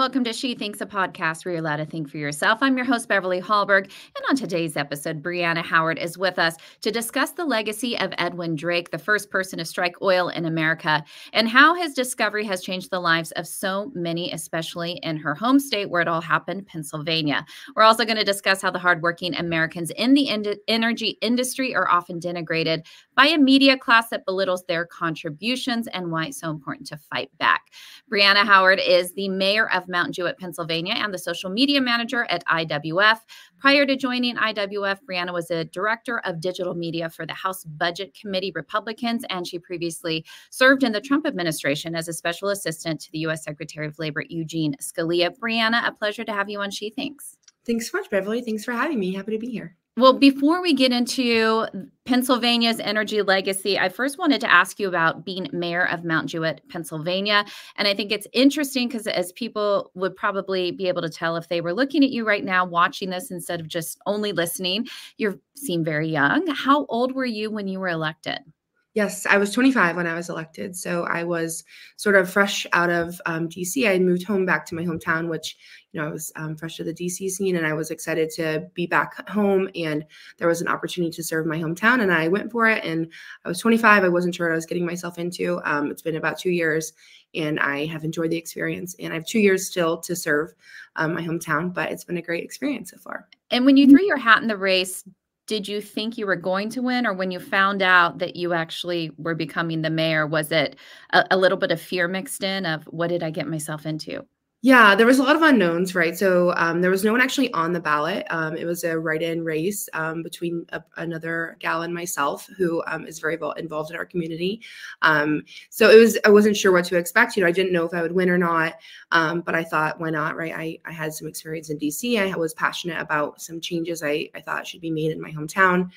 welcome to She Thinks, a podcast where you're allowed to think for yourself. I'm your host, Beverly Hallberg, and on today's episode, Brianna Howard is with us to discuss the legacy of Edwin Drake, the first person to strike oil in America, and how his discovery has changed the lives of so many, especially in her home state where it all happened, Pennsylvania. We're also going to discuss how the hardworking Americans in the energy industry are often denigrated by a media class that belittles their contributions and why it's so important to fight back. Brianna Howard is the mayor of Mount Jewett, Pennsylvania, and the social media manager at IWF. Prior to joining IWF, Brianna was a director of digital media for the House Budget Committee Republicans, and she previously served in the Trump administration as a special assistant to the U.S. Secretary of Labor, Eugene Scalia. Brianna, a pleasure to have you on She Thinks. Thanks so much, Beverly. Thanks for having me. Happy to be here. Well, before we get into Pennsylvania's energy legacy, I first wanted to ask you about being mayor of Mount Jewett, Pennsylvania. And I think it's interesting because as people would probably be able to tell if they were looking at you right now, watching this instead of just only listening, you seem very young. How old were you when you were elected? Yes, I was 25 when I was elected. So I was sort of fresh out of DC. I had moved home back to my hometown, which, I was fresh to the DC scene, and I was excited to be back home. And there was an opportunity to serve my hometown, and I went for it. And I was 25. I wasn't sure what I was getting myself into. It's been about 2 years, and I have enjoyed the experience. And I have 2 years still to serve my hometown, but it's been a great experience so far. And when you threw your hat in the race, did you think you were going to win, or when you found out that you actually were becoming the mayor, was it a little bit of fear mixed in of what did I get myself into? Yeah, there was a lot of unknowns, right? So there was no one actually on the ballot. It was a write-in race between another gal and myself, who is very involved in our community. So I wasn't sure what to expect. I didn't know if I would win or not, but I thought, why not, right? I had some experience in DC. I was passionate about some changes I thought should be made in my hometown.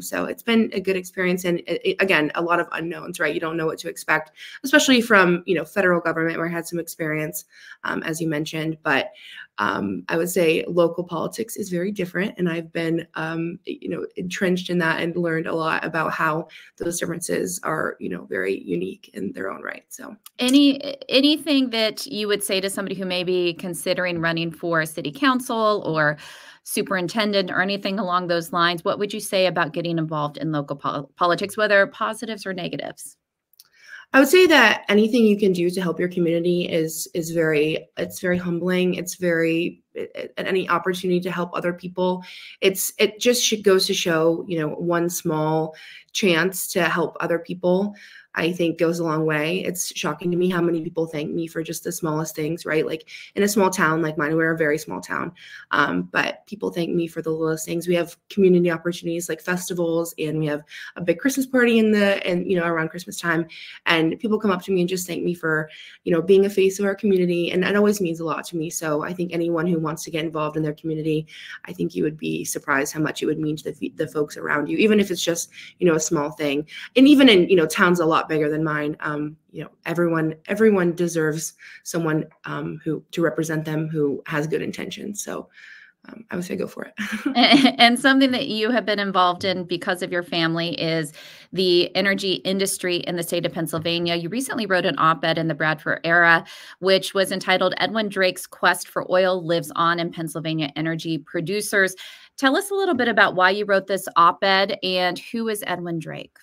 So it's been a good experience. And again, a lot of unknowns, right? You don't know what to expect, especially from, federal government, where I had some experience, as you mentioned. But I would say local politics is very different. And I've been, entrenched in that and learned a lot about how those differences are, very unique in their own right. So anything that you would say to somebody who may be considering running for city council or superintendent or anything along those lines, what would you say about getting involved in local politics, whether positives or negatives? I would say that anything you can do to help your community is very humbling. It's any opportunity to help other people. It just goes to show, one small chance to help other people, I think, goes a long way. It's shocking to me how many people thank me for just the smallest things, right? Like in a small town like mine, we're a very small town, but people thank me for the littlest things. We have community opportunities like festivals, and we have a big Christmas party around Christmas time, and people come up to me and just thank me for, being a face of our community, and it always means a lot to me. So I think anyone who wants to get involved in their community, I think you would be surprised how much it would mean to the folks around you, even if it's just, a small thing. And even in, towns a lot bigger than mine, everyone deserves someone to represent them who has good intentions. So I would say go for it. And something that you have been involved in because of your family is the energy industry in the state of Pennsylvania. You recently wrote an op-ed in the Bradford Era, which was entitled "Edwin Drake's Quest for Oil Lives On in Pennsylvania Energy Producers." Tell us a little bit about why you wrote this op-ed and who is Edwin Drake?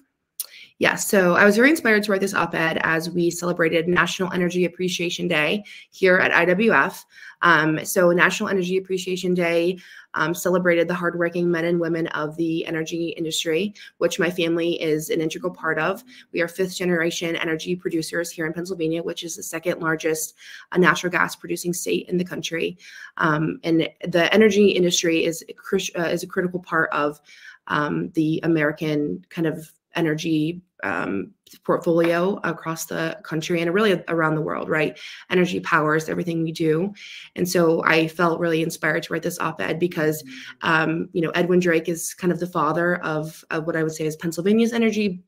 Yeah, so I was very inspired to write this op-ed as we celebrated National Energy Appreciation Day here at IWF. So National Energy Appreciation Day celebrated the hardworking men and women of the energy industry, which my family is an integral part of. We are fifth-generation energy producers here in Pennsylvania, which is the second largest natural gas producing state in the country. And the energy industry is a critical part of the American kind of energy portfolio across the country and really around the world, right? Energy powers everything we do. And so I felt really inspired to write this op-ed because, Edwin Drake is kind of the father of what I would say is Pennsylvania's energy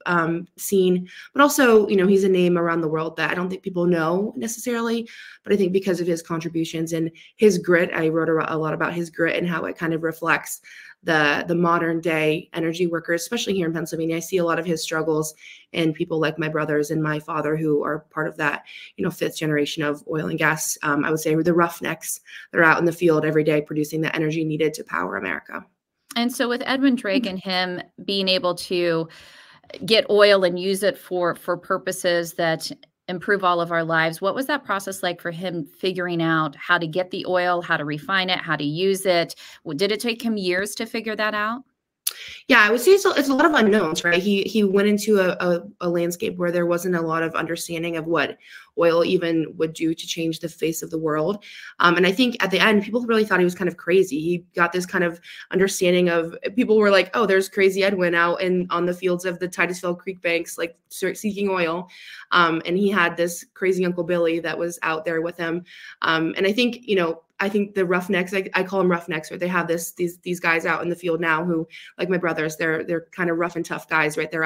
scene, but also, he's a name around the world that I don't think people know necessarily, but I think because of his contributions and his grit, I wrote a lot about his grit and how it kind of reflects the modern day energy workers, especially here in Pennsylvania. I see a lot of his struggles and people like my brothers and my father who are part of that, fifth generation of oil and gas. I would say the roughnecks that are out in the field every day producing the energy needed to power America. And so with Edwin Drake and him being able to get oil and use it for purposes that improve all of our lives, what was that process like for him figuring out how to get the oil, how to refine it, how to use it? Did it take him years to figure that out? Yeah, I would say it's a lot of unknowns, right? He went into a landscape where there wasn't a lot of understanding of what oil even would do to change the face of the world. And I think at the end, people really thought he was kind of crazy. He got this kind of understanding of, people were like, oh, there's crazy Edwin out on the fields of the Titusville Creek banks, like seeking oil. And he had this crazy Uncle Billy that was out there with him. And I think, the roughnecks, I call them roughnecks, right? They have these guys out in the field now who, like my brothers, they're kind of rough and tough guys, right? They're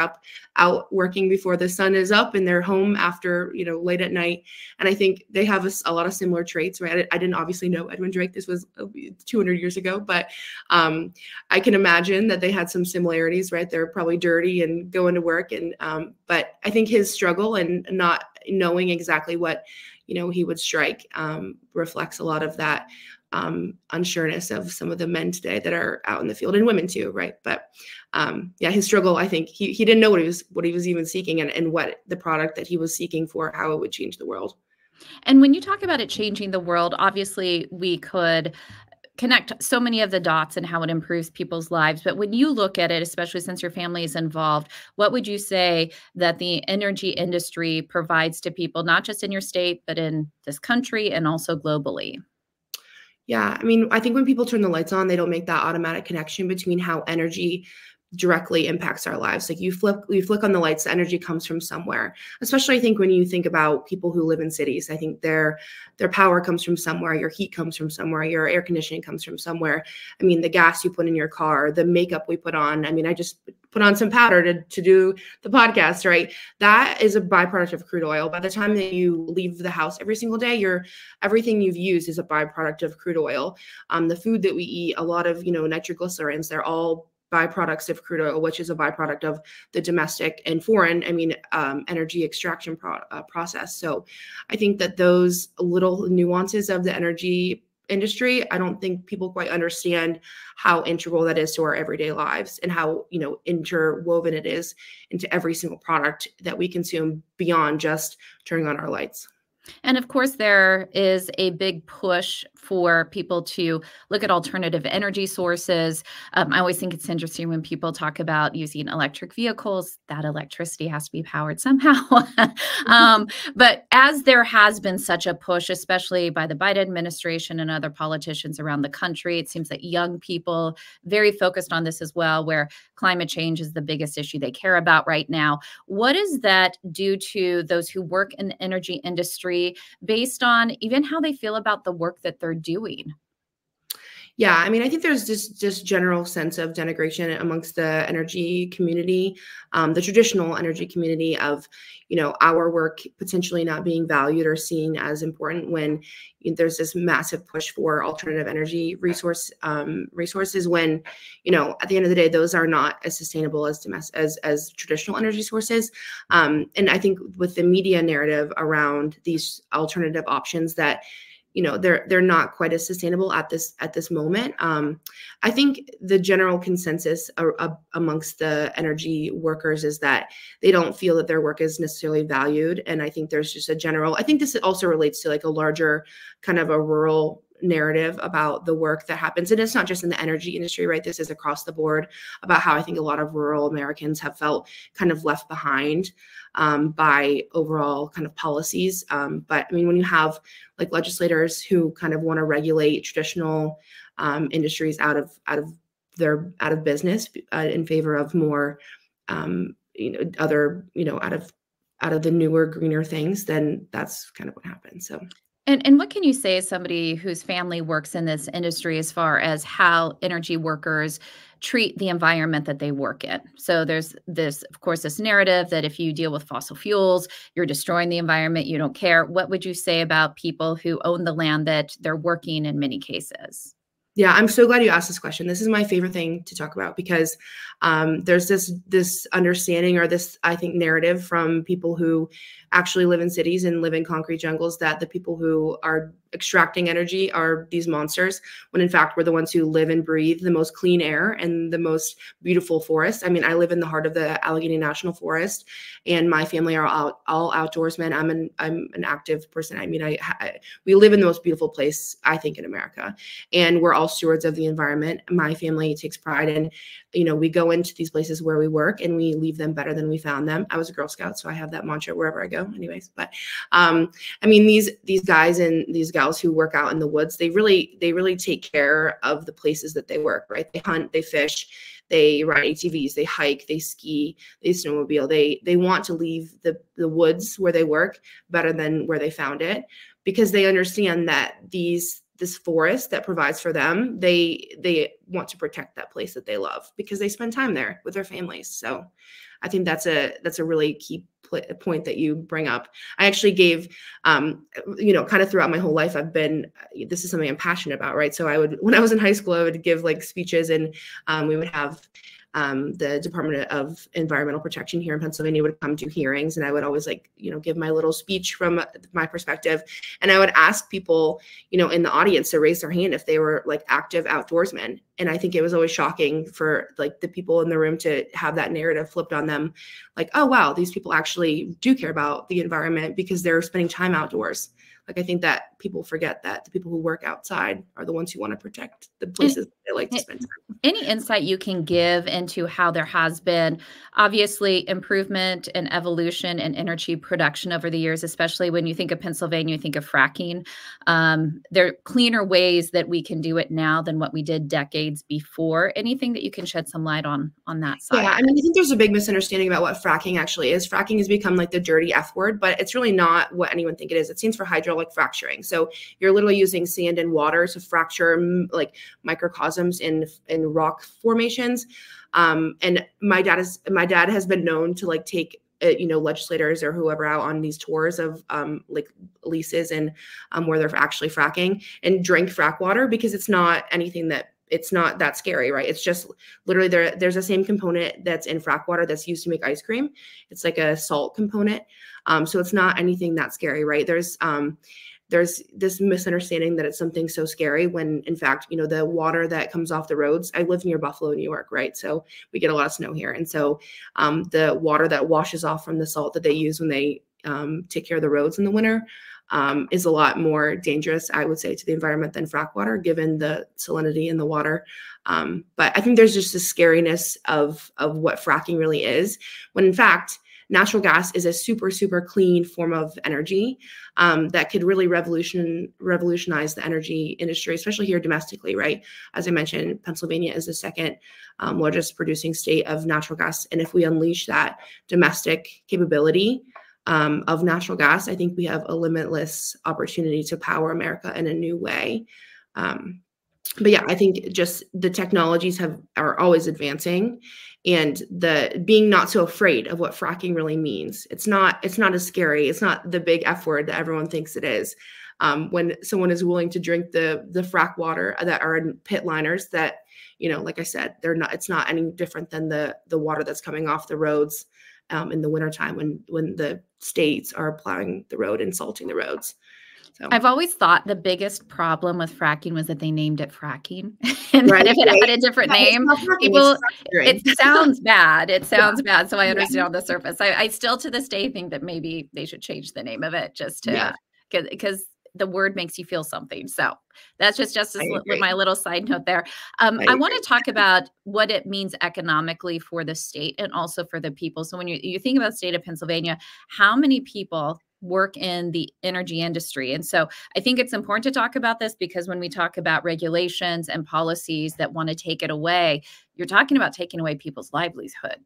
out working before the sun is up, and they're home after, late at night. And I think they have a lot of similar traits, right? I didn't obviously know Edwin Drake. This was 200 years ago, but I can imagine that they had some similarities, right? They're probably dirty and going to work. And but I think his struggle and not knowing exactly what he would strike reflects a lot of that unsureness of some of the men today that are out in the field, and women too, right? But yeah, his struggle, I think he didn't know what he was even seeking, and what the product that he was seeking for, how it would change the world. And when you talk about it changing the world, obviously we could connect so many of the dots and how it improves people's lives. But when you look at it, especially since your family is involved, what would you say that the energy industry provides to people, not just in your state, but in this country and also globally? Yeah, I mean, I think when people turn the lights on, they don't make that automatic connection between how energy directly impacts our lives. Like you flick on the lights, the energy comes from somewhere. Especially I think when you think about people who live in cities, I think their power comes from somewhere, your heat comes from somewhere, your air conditioning comes from somewhere. I mean, the gas you put in your car, the makeup we put on. I mean, I just put on some powder to do the podcast, right? That is a byproduct of crude oil. By the time that you leave the house every single day, everything you've used is a byproduct of crude oil. The food that we eat, a lot of, nitroglycerins, they're all byproducts of crude oil, which is a byproduct of the domestic and foreign, energy extraction process. So I think that those little nuances of the energy industry, I don't think people quite understand how integral that is to our everyday lives, and how, interwoven it is into every single product that we consume beyond just turning on our lights. And of course, there is a big push for people to look at alternative energy sources. I always think it's interesting when people talk about using electric vehicles, that electricity has to be powered somehow. But as there has been such a push, especially by the Biden administration and other politicians around the country, it seems that young people very focused on this as well, where climate change is the biggest issue they care about right now. What does that do to those who work in the energy industry, based on even how they feel about the work that they're doing? Yeah, I mean, I think there's just general sense of denigration amongst the energy community, the traditional energy community of, our work potentially not being valued or seen as important when there's this massive push for alternative energy resources when, at the end of the day, those are not as sustainable as traditional energy sources. And I think with the media narrative around these alternative options that, they're not quite as sustainable at this moment. I think the general consensus amongst the energy workers is that they don't feel that their work is necessarily valued. And I think there's just I think this also relates to like a larger kind of a rural narrative about the work that happens. And it's not just in the energy industry, right? This is across the board about how I think a lot of rural Americans have felt kind of left behind by overall kind of policies. But I mean, when you have like legislators who kind of want to regulate traditional industries out of business in favor of more, other, out of the newer, greener things, then that's kind of what happens. So. And what can you say as somebody whose family works in this industry as far as how energy workers treat the environment that they work in? So there's this, of course, this narrative that if you deal with fossil fuels, you're destroying the environment, you don't care. What would you say about people who own the land that they're working in many cases? Yeah, I'm so glad you asked this question. This is my favorite thing to talk about because there's this understanding or this, I think, narrative from people who actually live in cities and live in concrete jungles that the people who are extracting energy are these monsters, when in fact we're the ones who live and breathe the most clean air and the most beautiful forest. I mean, I live in the heart of the Allegheny National Forest, and my family are all outdoorsmen. I'm an active person. I mean, we live in the most beautiful place, I think, in America, and we're all stewards of the environment. My family takes pride in, we go into these places where we work and we leave them better than we found them. I was a Girl Scout, so I have that mantra wherever I go anyways. But I mean, these guys and these gals who work out in the woods, they really take care of the places that they work, right? They hunt, they fish, they ride ATVs, they hike, they ski, they snowmobile. They want to leave the woods where they work better than where they found it, because they understand that this forest that provides for them, they want to protect that place that they love because they spend time there with their families. So I think that's a really key point that you bring up. I actually gave, kind of throughout my whole life, this is something I'm passionate about, right? So when I was in high school, I would give like speeches, and we would have the Department of Environmental Protection here in Pennsylvania would come to hearings, and I would always give my little speech from my perspective. And I would ask people, in the audience to raise their hand if they were like active outdoorsmen. And I think it was always shocking for like the people in the room to have that narrative flipped on them. Like, oh, wow, these people actually do care about the environment because they're spending time outdoors. Like, I think that people forget that the people who work outside are the ones who want to protect the places they like to spend time. Any insight you can give into how there has been obviously improvement and evolution in energy production over the years, especially when you think of Pennsylvania, you think of fracking. There are cleaner ways that we can do it now than what we did decades before. Anything that you can shed some light on that side? Yeah, I mean, I think there's a big misunderstanding about what fracking actually is. Fracking has become like the dirty F word, but it's really not what anyone think it is. It stands for hydraulic fracturing. So you're literally using sand and water to fracture like microcosms in rock formations. And my dad has been known to like take legislators or whoever out on these tours of like leases and where they're actually fracking, and drink frack water, because it's not that scary, right? It's just literally there's the same component that's in frack water that's used to make ice cream. It's like a salt component. So it's not anything that scary, right? There's this misunderstanding that it's something so scary when in fact, the water that comes off the roads, I live near Buffalo, New York, right? So we get a lot of snow here. And so the water that washes off from the salt that they use when they take care of the roads in the winter is a lot more dangerous, I would say, to the environment than frack water, given the salinity in the water. But I think there's just this scariness of what fracking really is, when in fact, natural gas is a super, super clean form of energy that could really revolutionize the energy industry, especially here domestically, right? As I mentioned, Pennsylvania is the second largest producing state of natural gas. And if we unleash that domestic capability of natural gas, I think we have a limitless opportunity to power America in a new way. But yeah, I think just the technologies are always advancing, and the being not so afraid of what fracking really means. It's not as scary. It's not the big F word that everyone thinks it is. When someone is willing to drink the frack water that are in pit liners that, like I said, it's not any different than the water that's coming off the roads in the wintertime when the states are plowing the road and salting the roads. So. I've always thought the biggest problem with fracking was that they named it fracking, and that if it had a different name, it sounds bad. It sounds bad. So I understand on the surface. I still to this day think that maybe they should change the name of it just to, because the word makes you feel something. So that's just my little side note there. I want to talk about what it means economically for the state and also for the people. So when you think about the state of Pennsylvania, how many people work in the energy industry? And so I think it's important to talk about this, because when we talk about regulations and policies that want to take it away, you're talking about taking away people's livelihood.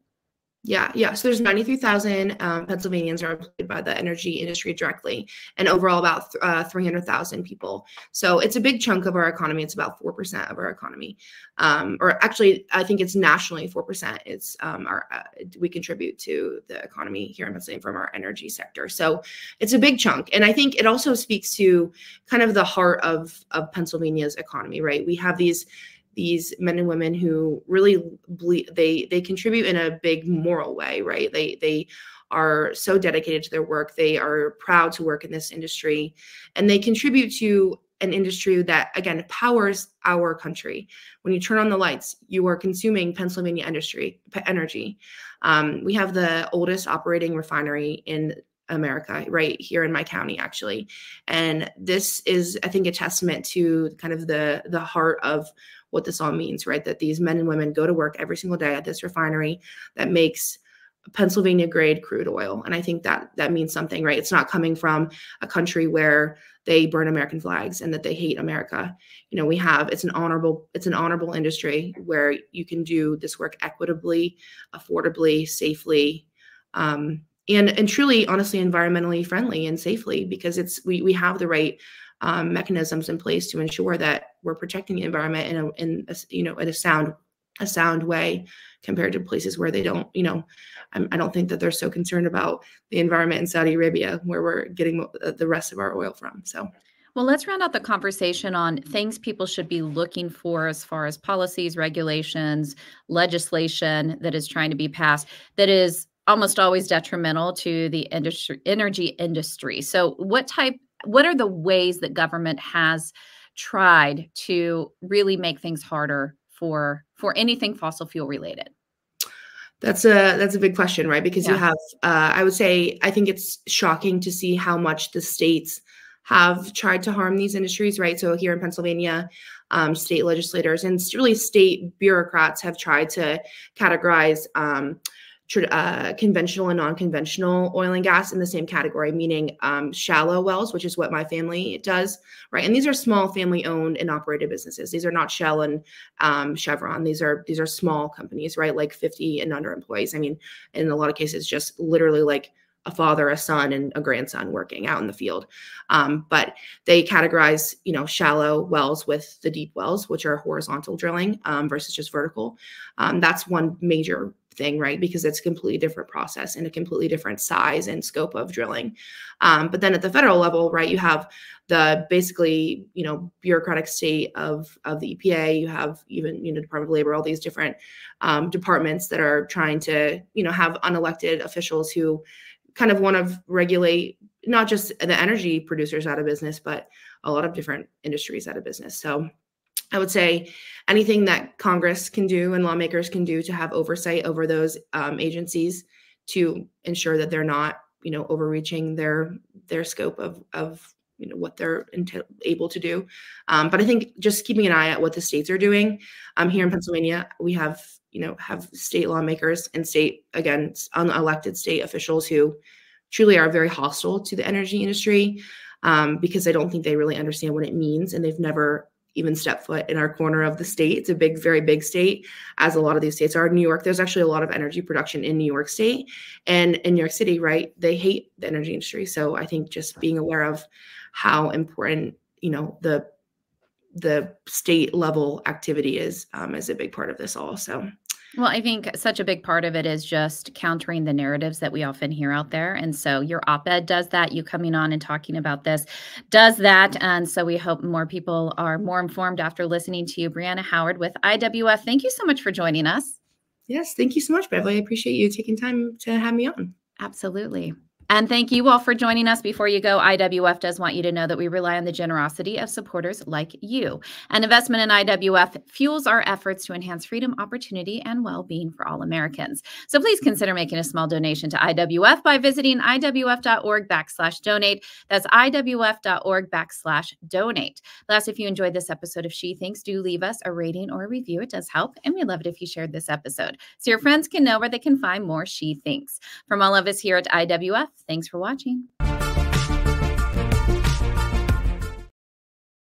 Yeah. So there's 93,000 Pennsylvanians are employed by the energy industry directly, and overall about 300,000 people. So it's a big chunk of our economy. It's about 4% of our economy, or actually, I think it's nationally 4%. It's we contribute to the economy here in Pennsylvania from our energy sector. So it's a big chunk, and I think it also speaks to kind of the heart of Pennsylvania's economy, right? We have these men and women who really they contribute in a big moral way, right? They are so dedicated to their work. They are proud to work in this industry, and they contribute to an industry that, again, powers our country. When you turn on the lights, you are consuming Pennsylvania energy. We have the oldest operating refinery in America, right here in my county, actually. And this is, I think, a testament to kind of the heart of what this all means, right? That these men and women go to work every single day at this refinery that makes Pennsylvania grade crude oil. And I think that means something, right? It's not coming from a country where they burn American flags and that they hate America. It's an honorable industry where you can do this work equitably, affordably, safely, and truly, honestly, environmentally friendly and safely, because we have the right mechanisms in place to ensure that we're protecting the environment in a sound way compared to places where they don't. I don't think that they're so concerned about the environment in Saudi Arabia, where we're getting the rest of our oil from. So. Well, let's round out the conversation on things people should be looking for as far as policies, regulations, legislation that is trying to be passed that is almost always detrimental to the energy industry. So what are the ways that government has tried to really make things harder for anything fossil fuel related? That's a big question, right? Because Yeah. you have, I would say, I think it's shocking to see how much the states have tried to harm these industries, right? So here in Pennsylvania, state legislators and really state bureaucrats have tried to categorize conventional and non-conventional oil and gas in the same category, meaning shallow wells, which is what my family does, right? And these are small family-owned and operated businesses. These are not Shell and Chevron. These are small companies, right? Like 50 and under employees. I mean, in a lot of cases, just literally like a father, a son, and a grandson working out in the field. But they categorize, shallow wells with the deep wells, which are horizontal drilling versus just vertical. That's one major thing, right? Because it's a completely different process and a completely different size and scope of drilling. But then at the federal level, right, you have the basically, bureaucratic state of the EPA. You have even, Department of Labor, all these different departments that are trying to, have unelected officials who kind of want to regulate not just the energy producers out of business, but a lot of different industries out of business. So I would say anything that Congress can do and lawmakers can do to have oversight over those agencies to ensure that they're not, overreaching their scope of what they're able to do. But I think just keeping an eye at what the states are doing. Here in Pennsylvania, we have state lawmakers and unelected state officials who truly are very hostile to the energy industry because I don't think they really understand what it means, and they've never even step foot in our corner of the state. It's a big, very big state, as a lot of these states are. New York, there's actually a lot of energy production in New York State, and in New York City, right, they hate the energy industry. So I think just being aware of how important, the state level activity is a big part of this also. Well, I think such a big part of it is just countering the narratives that we often hear out there. And so your op-ed does that. You coming on and talking about this does that. And so we hope more people are more informed after listening to you. Brianna Howard with IWF. Thank you so much for joining us. Yes, thank you so much, Beverly. I appreciate you taking time to have me on. Absolutely. And thank you all for joining us. Before you go, IWF does want you to know that we rely on the generosity of supporters like you. An investment in IWF fuels our efforts to enhance freedom, opportunity, and well-being for all Americans. So please consider making a small donation to IWF by visiting iwf.org/donate. That's iwf.org/donate. Last, if you enjoyed this episode of She Thinks, do leave us a rating or a review. It does help, and we'd love it if you shared this episode so your friends can know where they can find more She Thinks. From all of us here at IWF, thanks for watching.